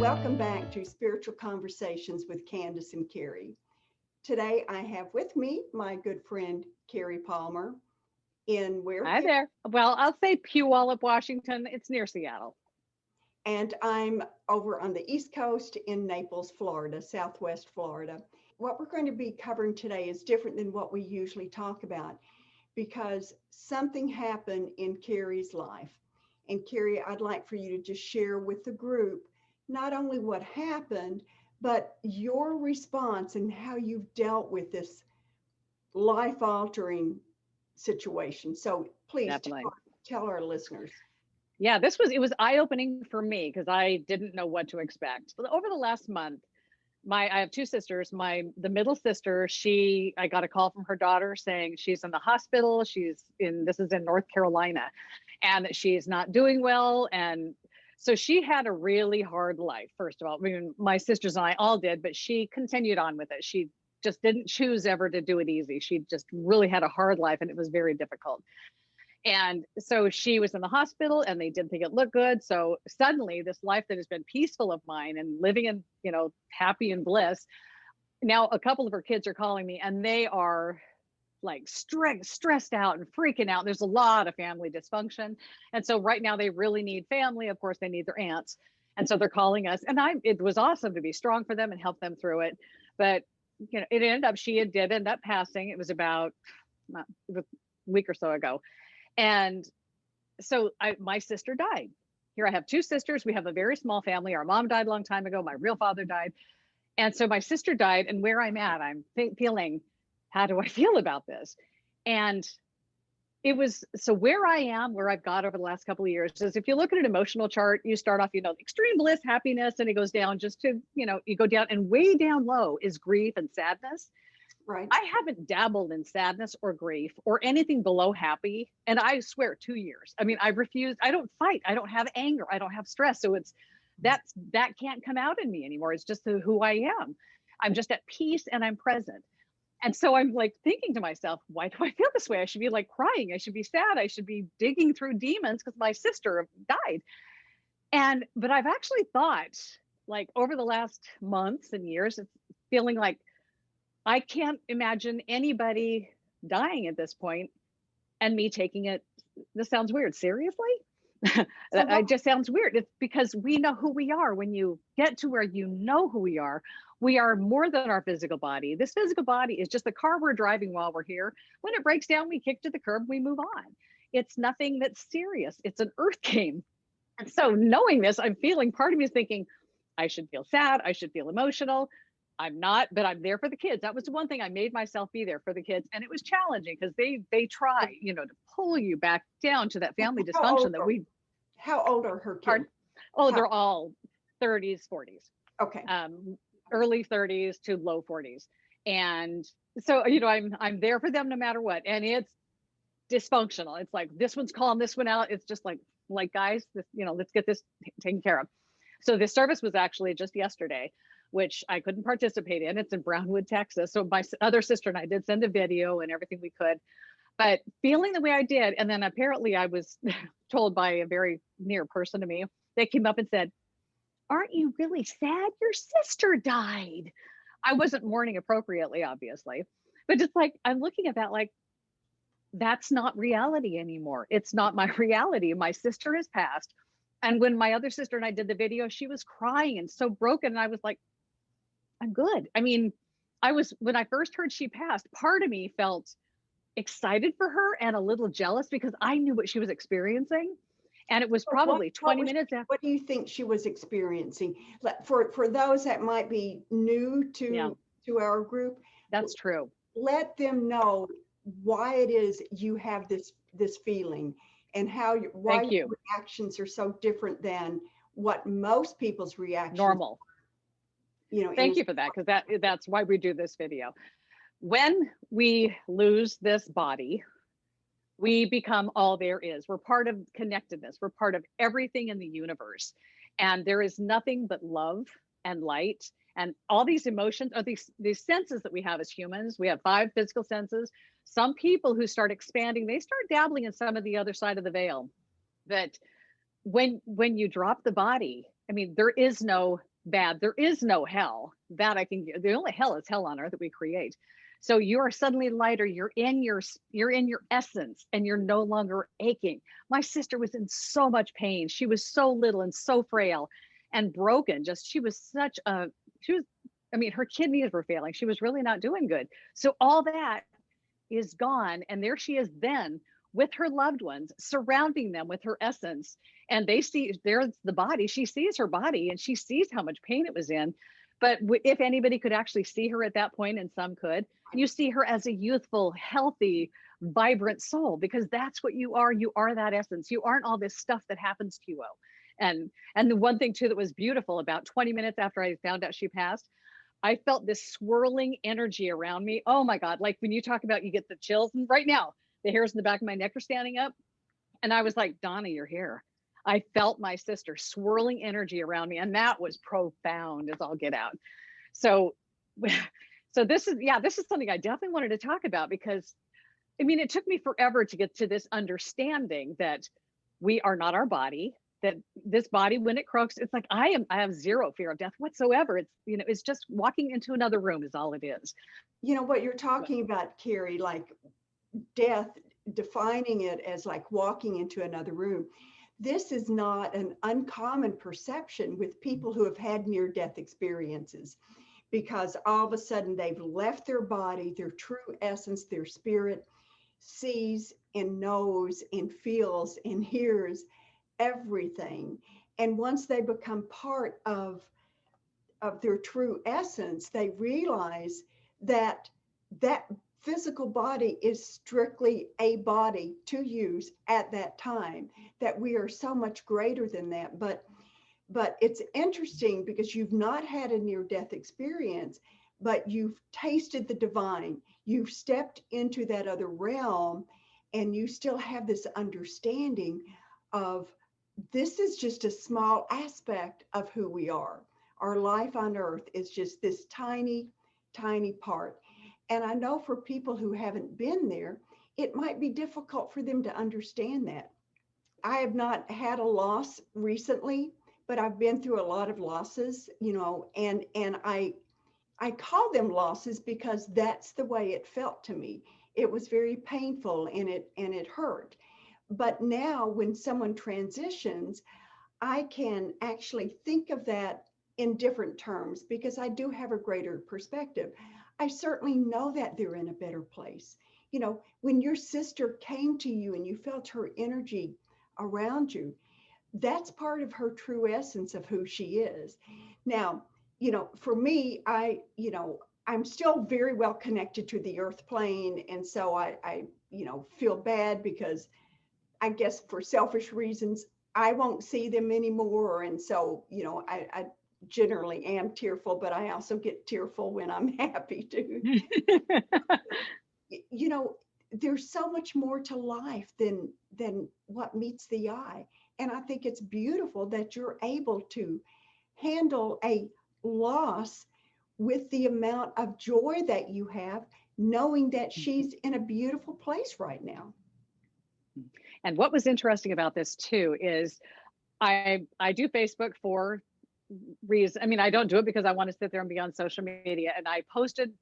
Welcome back to Spiritual Conversations with Candace and Cari. Today I have with me my good friend Cari Palmer in where? Hi there. Well, I'll say Puyallup, Washington. It's near Seattle. And I'm over on the East Coast in Naples, Florida, Southwest Florida. What we're going to be covering today is different than what we usually talk about because something happened in Cari's life. And Cari, I'd like for you to just share with the group not only what happened, but your response and how you've dealt with this life-altering situation. So please tell our listeners. Yeah, it was eye-opening for me because I didn't know what to expect. But over the last month, I have two sisters. The middle sister, I got a call from her daughter saying she's in the hospital. This is in North Carolina, and that she's not doing well. And so she had a really hard life, first of all. I mean, my sisters and I all did, but she continued on with it. She just didn't choose ever to do it easy. She just really had a hard life, and it was very difficult. And so she was in the hospital, and they didn't think it looked good. So suddenly this life that has been peaceful of mine and living in, happy and bliss. Now a couple of her kids are calling me, and they are like stressed out and freaking out. There's a lot of family dysfunction. And so right now they really need family. Of course, they need their aunts. And so they're calling us, and it was awesome to be strong for them and help them through it. But, it ended up, she did end up passing. It was about a week or so ago. And so my sister died. Here I have two sisters. We have a very small family. Our mom died a long time ago. My real father died. And so my sister died, and where I'm at, I'm feeling, how do I feel about this? And it was, so where I am, where I've got over the last couple of years is, if you look at an emotional chart, you start off, extreme bliss, happiness, and it goes down just to, you go down, and way down low is grief and sadness. Right. I haven't dabbled in sadness or grief or anything below happy. And I swear 2 years. I mean, I refused. I don't fight. I don't have anger. I don't have stress. So that can't come out in me anymore. It's just who I am. I'm just at peace and I'm present. And so I'm like thinking to myself, why do I feel this way? I should be like crying. I should be sad. I should be digging through demons because my sister died. But I've actually thought, like, over the last months and years, it's feeling like I can't imagine anybody dying at this point and me taking it. This sounds weird. Seriously? It just sounds weird. It's because we know who we are. When you get to where you know who we are more than our physical body. This physical body is just the car we're driving while we're here. When it breaks down, we kick to the curb, we move on. It's nothing that's serious. It's an earth game. And so knowing this, I'm feeling, part of me is thinking, I should feel sad. I should feel emotional. I'm not, but I'm there for the kids. That was the one thing I made myself be there for the kids. And it was challenging because they try, to pull you back down to that family dysfunction that we. How old are her kids? Pardon? Oh, they're all 30s, 40s. Okay. Early 30s to low 40s. And so, I'm there for them no matter what. And it's dysfunctional. It's like, this one's calling this one out. It's just like guys, let's get this taken care of. So this service was actually just yesterday, which I couldn't participate in. It's in Brownwood, Texas. So my other sister and I did send a video and everything we could, but feeling the way I did. And then apparently I was told by a very near person to me, they came up and said, aren't you really sad? Your sister died. I wasn't mourning appropriately, obviously, but just like, I'm looking at that, like, that's not reality anymore. It's not my reality. My sister has passed. And when my other sister and I did the video, she was crying and so broken. And I was like, I'm good. I mean, when I first heard she passed, part of me felt excited for her and a little jealous because I knew what she was experiencing. And it was probably 20 minutes after. What do you think she was experiencing? For those that might be new to our group. That's true. Let them know why it is you have this feeling and why your reactions are so different than what most people's reactions normal. Thank you for that, because that's why we do this video. When we lose this body, we become all there is. We're part of connectedness. We're part of everything in the universe. And there is nothing but love and light and all these emotions, or these senses that we have as humans. We have 5 physical senses. Some people who start expanding, they start dabbling in some of the other side of the veil. That when you drop the body, I mean, there is no bad. There is no hell that I can get. The only hell is hell on earth that we create. So you are suddenly lighter. You're in your essence, and you're no longer aching. My sister was in so much pain. She was so little and so frail and broken. She was I mean, her kidneys were failing. She was really not doing good. So all that is gone. And there she is then with her loved ones, surrounding them with her essence. And they see, there's the body. She sees her body and she sees how much pain it was in. But if anybody could actually see her at that point, and some could, you see her as a youthful, healthy, vibrant soul, because that's what you are. You are that essence. You aren't all this stuff that happens to you. And the one thing too that was beautiful, about 20 minutes after I found out she passed, I felt this swirling energy around me. Oh my God. Like when you talk about, you get the chills, and right now the hairs in the back of my neck are standing up. And I was like, Donna, you're here. I felt my sister swirling energy around me. And that was profound as all get out. So this is something I definitely wanted to talk about, because I mean, it took me forever to get to this understanding that we are not our body, that this body, when it croaks, it's like, I have zero fear of death whatsoever. It's, it's just walking into another room is all it is. What you're talking about, Cari, like death, defining it as like walking into another room. This is not an uncommon perception with people who have had near-death experiences, because all of a sudden they've left their body, their true essence, their spirit sees and knows and feels and hears everything. And once they become part of their true essence, they realize that physical body is strictly a body to use at that time, that we are so much greater than that. But it's interesting because you've not had a near-death experience, but you've tasted the divine. You've stepped into that other realm, and you still have this understanding of this is just a small aspect of who we are. Our life on earth is just this tiny, tiny part. And I know for people who haven't been there, it might be difficult for them to understand that. I have not had a loss recently, but I've been through a lot of losses, and I call them losses because that's the way it felt to me. It was very painful and it hurt. But now when someone transitions, I can actually think of that in different terms because I do have a greater perspective. I certainly know that they're in a better place. When your sister came to you and you felt her energy around you, that's part of her true essence of who she is. Now, for me, I'm still very well connected to the earth plane. And so I feel bad because I guess for selfish reasons, I won't see them anymore. And so, I generally am tearful, but I also get tearful when I'm happy too. There's so much more to life than what meets the eye. And I think it's beautiful that you're able to handle a loss with the amount of joy that you have, knowing that she's in a beautiful place right now. And what was interesting about this too is I do Facebook for reason. I mean, I don't do it because I want to sit there and be on social media. And I posted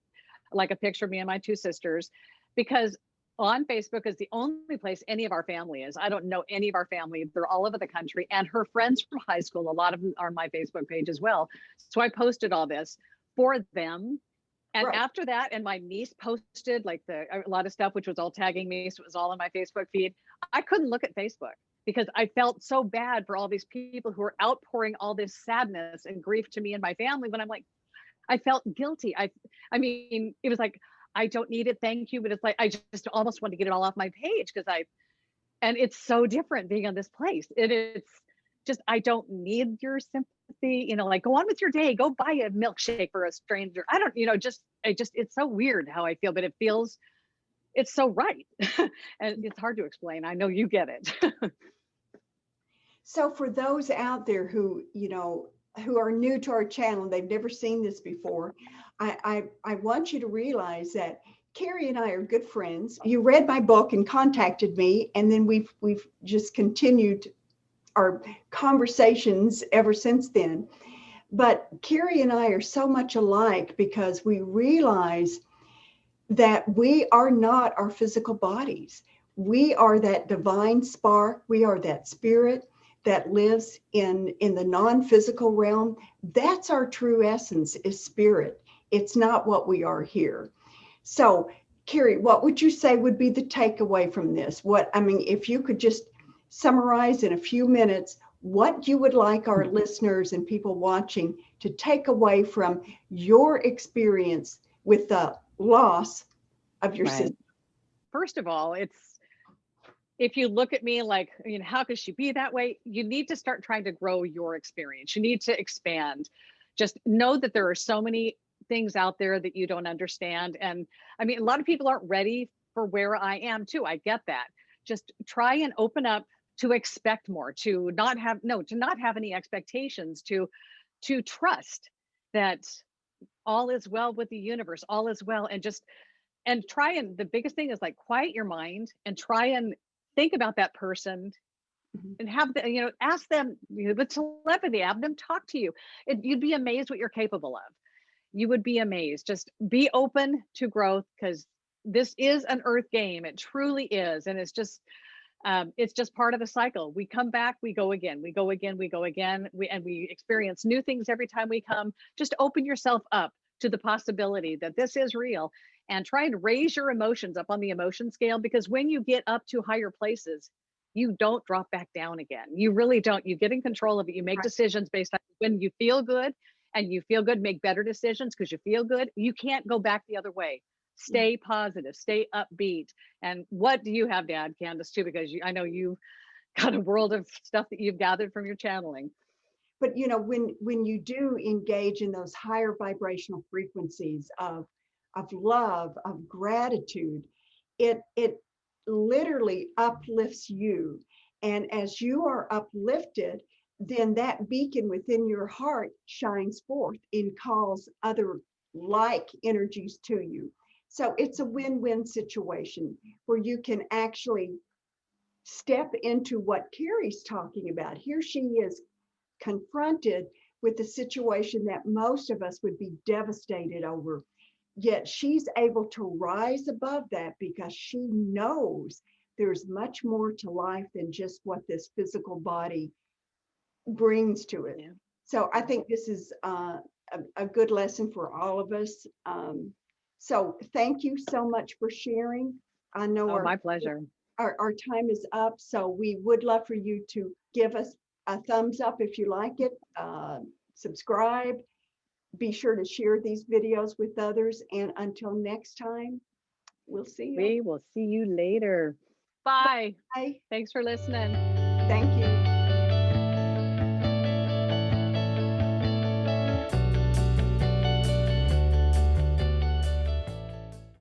like a picture of me and my two sisters, because on Facebook is the only place any of our family is. I don't know any of our family. They're all over the country, and her friends from high school, a lot of them are on my Facebook page as well. So I posted all this for them. And right after that, and my niece posted like a lot of stuff, which was all tagging me. So it was all on my Facebook feed. I couldn't look at Facebook because I felt so bad for all these people who are outpouring all this sadness and grief to me and my family, when I'm like, I felt guilty. I mean, it was like, I don't need it, thank you. But it's like, I just almost want to get it all off my page and it's so different being on this place. It's just, I don't need your sympathy, like go on with your day, go buy a milkshake for a stranger. I don't, it's so weird how I feel, but it's so right. And it's hard to explain. I know you get it. So for those out there who are new to our channel, they've never seen this before, I want you to realize that Cari and I are good friends. You read my book and contacted me, and then we've just continued our conversations ever since then. But Cari and I are so much alike because we realize that we are not our physical bodies. We are that divine spark. We are that spirit that lives in the non-physical realm. That's our true essence, is spirit. It's not what we are here. So, Cari, what would you say would be the takeaway from this? If you could just summarize in a few minutes what you would like our listeners and people watching to take away from your experience with the loss of your Right. sister. First of all, if you look at me like, how could she be that way? You need to start trying to grow your experience. You need to expand. Just know that there are so many things out there that you don't understand. And a lot of people aren't ready for where I am too. I get that. Just try and open up to expect more, to not have any expectations, to trust that all is well with the universe, all is well, and try, and the biggest thing is like quiet your mind and try and think about that person and have the, ask them with telepathy, have them talk to you. You'd be amazed what you're capable of. You would be amazed. Just be open to growth, because this is an earth game. It truly is. And it's just part of the cycle. We come back, we go again, we go again, we go again. We experience new things every time we come. Just open yourself up to the possibility that this is real, and try and raise your emotions up on the emotion scale, because when you get up to higher places, you don't drop back down again. You really don't. You get in control of it. You make decisions based on when you feel good, and you feel good, make better decisions because you feel good. You can't go back the other way. Stay positive, stay upbeat. And what do you have to add, Candace, too? Because I know you've got a world of stuff that you've gathered from your channeling. But when you do engage in those higher vibrational frequencies of love, of gratitude, it literally uplifts you. And as you are uplifted, then that beacon within your heart shines forth and calls other like energies to you. So it's a win-win situation where you can actually step into what Cari's talking about. Here she is confronted with a situation that most of us would be devastated over. Yet she's able to rise above that because she knows there's much more to life than just what this physical body brings to it. Yeah. So I think this is a good lesson for all of us. So thank you so much for sharing. I know my pleasure. Our time is up, so we would love for you to give us a thumbs up if you like it, subscribe, be sure to share these videos with others, and until next time, we'll see you. We will see you later. Bye. Bye. Thanks for listening. Thank you.